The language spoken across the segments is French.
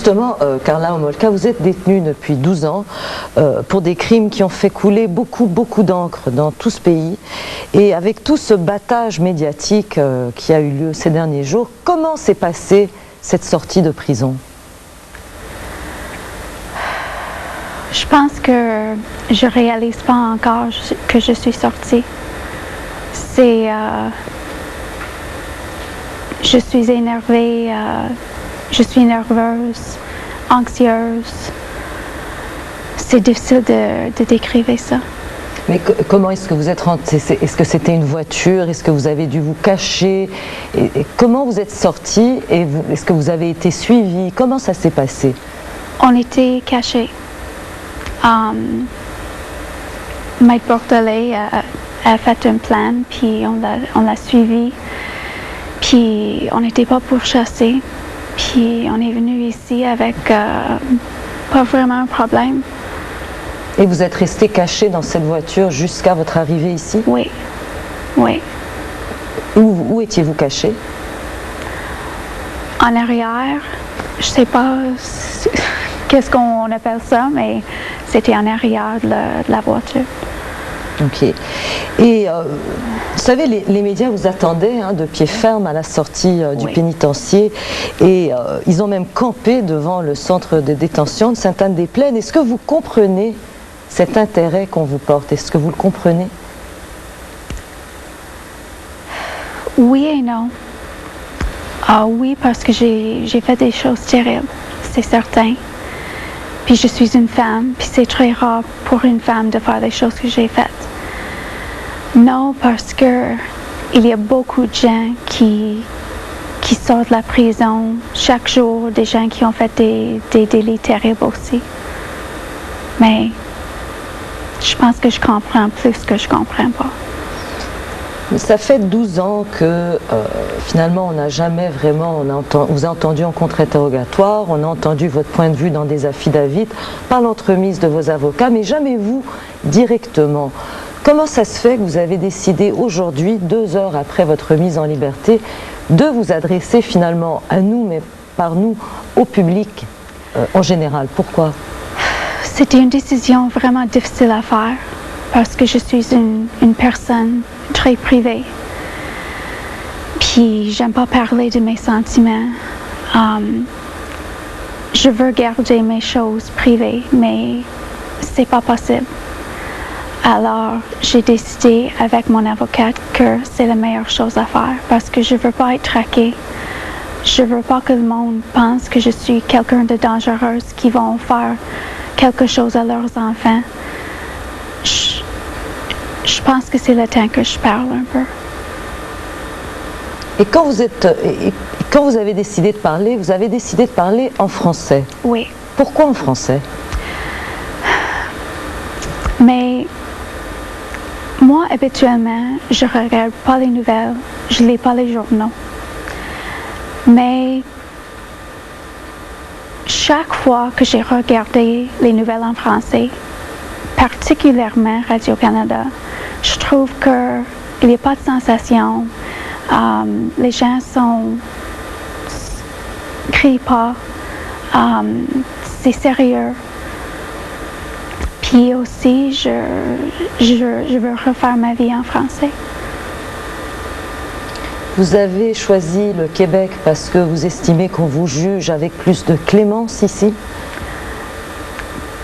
justement, Karla Homolka, vous êtes détenue depuis 12 ans pour des crimes qui ont fait couler beaucoup d'encre dans tout ce pays. Et avec tout ce battage médiatique qui a eu lieu ces derniers jours, comment s'est passée cette sortie de prison? Je pense que je réalise pas encore que je suis sortie. Je suis énervée, je suis nerveuse, anxieuse. C'est difficile de décrire ça. Mais comment est-ce que vous êtes rentrée? Est-ce que c'était une voiture? Est-ce que vous avez dû vous cacher? Et comment vous êtes sortie? Et est-ce que vous avez été suivie? Comment ça s'est passé? On était cachés. Maître Bordelais a fait un plan, puis on l'a suivi. Puis on n'était pas pourchassés. Puis on est venu ici avec pas vraiment un problème. Et vous êtes resté caché dans cette voiture jusqu'à votre arrivée ici? Oui, oui. Où étiez-vous caché? En arrière, je sais pas qu'est-ce qu'on appelle ça, mais c'était en arrière de la voiture. Ok. Et vous savez, les médias vous attendaient de pied ferme à la sortie du pénitencier, et ils ont même campé devant le centre de détention de Sainte-Anne-des-Plaines. Est-ce que vous comprenez cet intérêt qu'on vous porte? Est-ce que vous le comprenez? Oui et non. Oui, parce que j'ai fait des choses terribles, c'est certain. Puis je suis une femme, puis c'est très rare pour une femme de faire les choses que j'ai faites. Non, parce que il y a beaucoup de gens qui sortent de la prison chaque jour, des gens qui ont fait des délits terribles aussi. Mais je pense que je comprends plus que je comprends pas. Ça fait 12 ans que finalement on n'a jamais vraiment, on vous a entendu en contre-interrogatoire, on a entendu votre point de vue dans des affidavits, par l'entremise de vos avocats, mais jamais vous directement. Comment ça se fait que vous avez décidé aujourd'hui, 2 heures après votre mise en liberté, de vous adresser finalement à nous, mais par nous, au public en général? Pourquoi? C'était une décision vraiment difficile à faire, parce que je suis une personne très privée. Puis j'aime pas parler de mes sentiments. Je veux garder mes choses privées, mais c'est pas possible. Alors j'ai décidé avec mon avocate que c'est la meilleure chose à faire, parce que je veux pas être traquée. Je veux pas que le monde pense que je suis quelqu'un de dangereux qui vont faire quelque chose à leurs enfants. Je pense que c'est le temps que je parle un peu. Et quand vous avez décidé de parler, vous avez décidé de parler en français. Oui. Pourquoi en français? Mais moi, habituellement, je regarde pas les nouvelles, je lis pas les journaux. Mais chaque fois que j'ai regardé les nouvelles en français, particulièrement Radio-Canada, je trouve qu'il n'y a pas de sensation. Les gens crient pas. C'est sérieux. Puis aussi, je veux refaire ma vie en français. Vous avez choisi le Québec parce que vous estimez qu'on vous juge avec plus de clémence ici?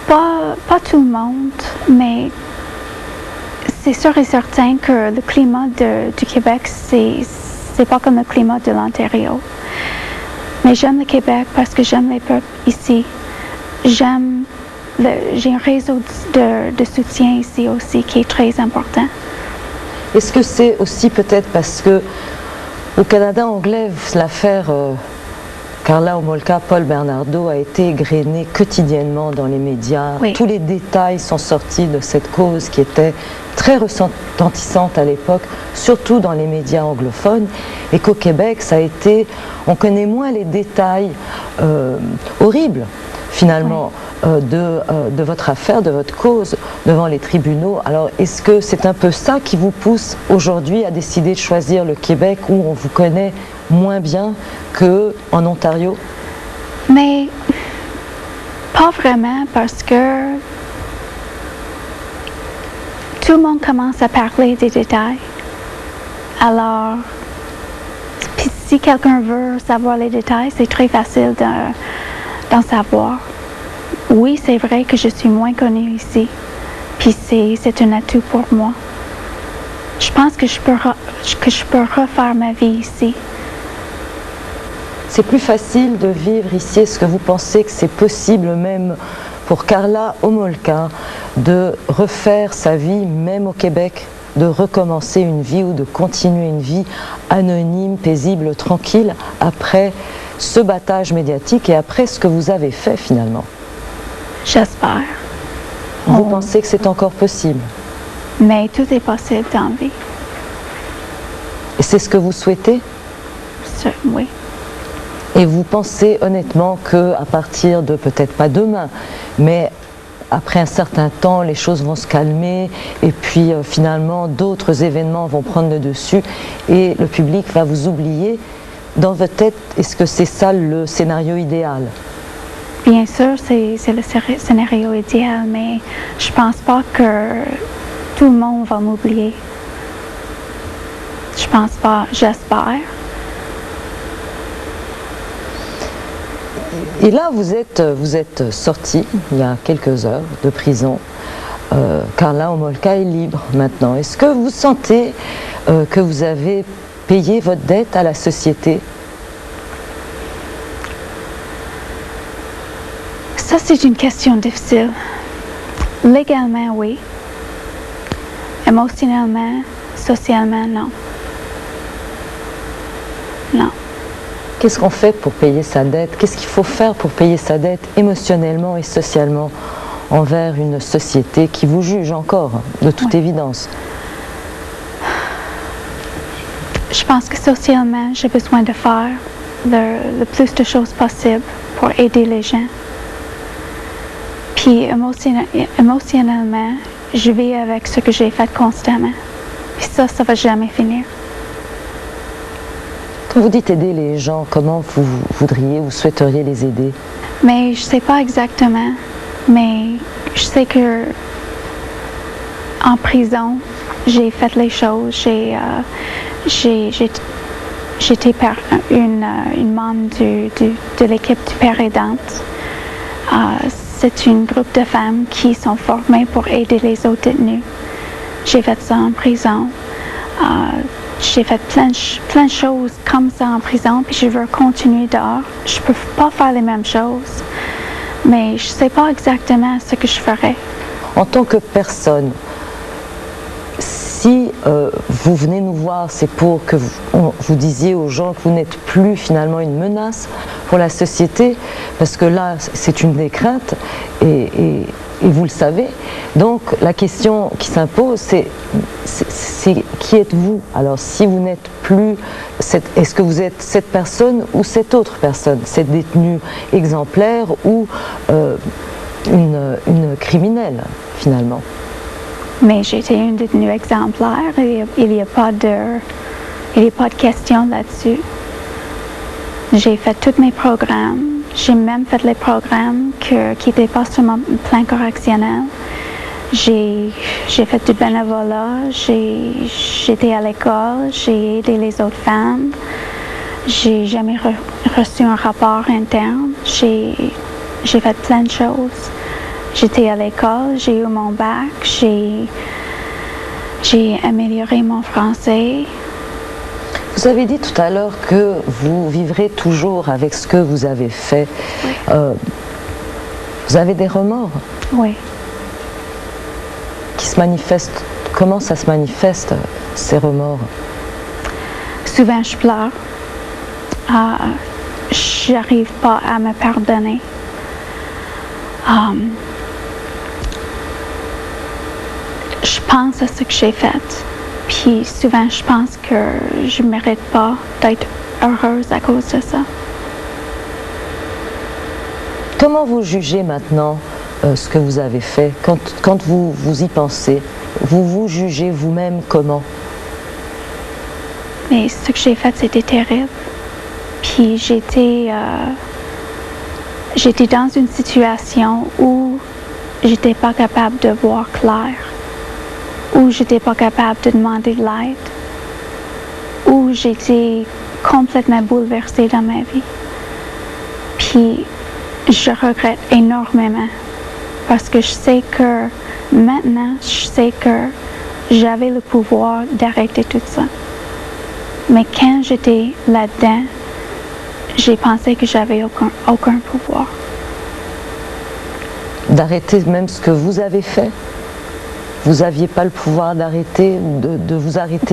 Pas tout le monde, mais c'est sûr et certain que le climat du Québec, c'est pas comme le climat de l'Ontario. Mais j'aime le Québec parce que j'aime les peuples ici. J'ai un réseau de soutien ici aussi qui est très important. Est-ce que c'est aussi peut-être parce que au Canada anglais, l'affaire Karla Homolka, Paul Bernardo a été égrenée quotidiennement dans les médias. Oui. Tous les détails sont sortis de cette cause qui était très retentissante à l'époque, surtout dans les médias anglophones, et qu'au Québec, ça a été, on connaît moins les détails horribles finalement. Oui. De votre affaire, de votre cause devant les tribunaux. Alors, est-ce que c'est un peu ça qui vous pousse aujourd'hui à décider de choisir le Québec où on vous connaît moins bien qu'en Ontario? Mais Pas vraiment, parce que tout le monde commence à parler des détails. Alors, puis si quelqu'un veut savoir les détails, c'est très facile d'en savoir. Oui, c'est vrai que je suis moins connue ici, puis c'est un atout pour moi. Je pense que je peux refaire ma vie ici. C'est plus facile de vivre ici. Est-ce que vous pensez que c'est possible même pour Karla Homolka de refaire sa vie même au Québec, de recommencer une vie ou de continuer une vie anonyme, paisible, tranquille après ce battage médiatique et après ce que vous avez fait finalement? J'espère. Vous pensez que c'est encore possible? Mais tout est possible dans la vie. Et c'est ce que vous souhaitez? Oui. Et vous pensez honnêtement qu'à partir de, peut-être pas demain, mais après un certain temps, les choses vont se calmer et puis finalement d'autres événements vont prendre le dessus et le public va vous oublier? Dans votre tête, est-ce que c'est ça le scénario idéal? Bien sûr, c'est le scénario idéal, mais je pense pas que tout le monde va m'oublier. Je pense pas, j'espère. Et là, vous êtes sorti il y a quelques heures de prison. Karla Homolka est libre maintenant. Est-ce que vous sentez que vous avez payé votre dette à la société? Ça, c'est une question difficile. Légalement, oui. Émotionnellement, socialement, non. Non. Qu'est-ce qu'on fait pour payer sa dette? Qu'est-ce qu'il faut faire pour payer sa dette émotionnellement et socialement envers une société qui vous juge encore, de toute évidence? Je pense que socialement, j'ai besoin de faire le plus de choses possible pour aider les gens. Puis émotionnellement, je vis avec ce que j'ai fait constamment. Puis ça va jamais finir. Quand vous dites aider les gens, comment vous voudriez, vous souhaiteriez les aider? Mais je sais pas exactement. Mais je sais que en prison, j'ai fait les choses. J'étais une membre de l'équipe du Père aidante. C'est un groupe de femmes qui sont formées pour aider les autres détenus. J'ai fait ça en prison. J'ai fait plein de choses comme ça en prison, puis je veux continuer dehors. Je peux pas faire les mêmes choses, mais je sais pas exactement ce que je ferais. En tant que personne, si vous venez nous voir, c'est pour que vous disiez aux gens que vous n'êtes plus finalement une menace pour la société, parce que là, c'est une des craintes, et vous le savez. Donc, la question qui s'impose, c'est qui êtes-vous? Alors, si vous n'êtes plus, est-ce que vous êtes cette personne ou cette autre personne? Cette détenue exemplaire ou une criminelle, finalement? Mais j'étais une détenue exemplaire et il n'y a pas de question là-dessus. J'ai fait tous mes programmes. J'ai même fait les programmes qui n'étaient pas sur mon plan correctionnel. J'ai fait du bénévolat. J'étais à l'école. J'ai aidé les autres femmes. J'ai jamais reçu un rapport interne. J'ai fait plein de choses. J'étais à l'école, j'ai eu mon bac, j'ai amélioré mon français. Vous avez dit tout à l'heure que vous vivrez toujours avec ce que vous avez fait. Oui. Vous avez des remords? Oui. Qui se manifestent? Comment ça se manifeste, ces remords? Souvent, je pleure. J'arrive pas à me pardonner. Je pense à ce que j'ai fait, puis souvent je pense que je ne mérite pas d'être heureuse à cause de ça. Comment vous jugez maintenant ce que vous avez fait? Quand vous y pensez, vous jugez vous-même comment? Mais ce que j'ai fait, c'était terrible. Puis j'étais j'étais dans une situation où j'étais pas capable de voir clair, où j'étais pas capable de demander de l'aide, où j'étais complètement bouleversée dans ma vie. Puis je regrette énormément parce que je sais que maintenant, je sais que j'avais le pouvoir d'arrêter tout ça. Mais quand j'étais là-dedans, j'ai pensé que j'avais aucun pouvoir. D'arrêter même ce que vous avez fait? Vous n'aviez pas le pouvoir d'arrêter ou de vous arrêter?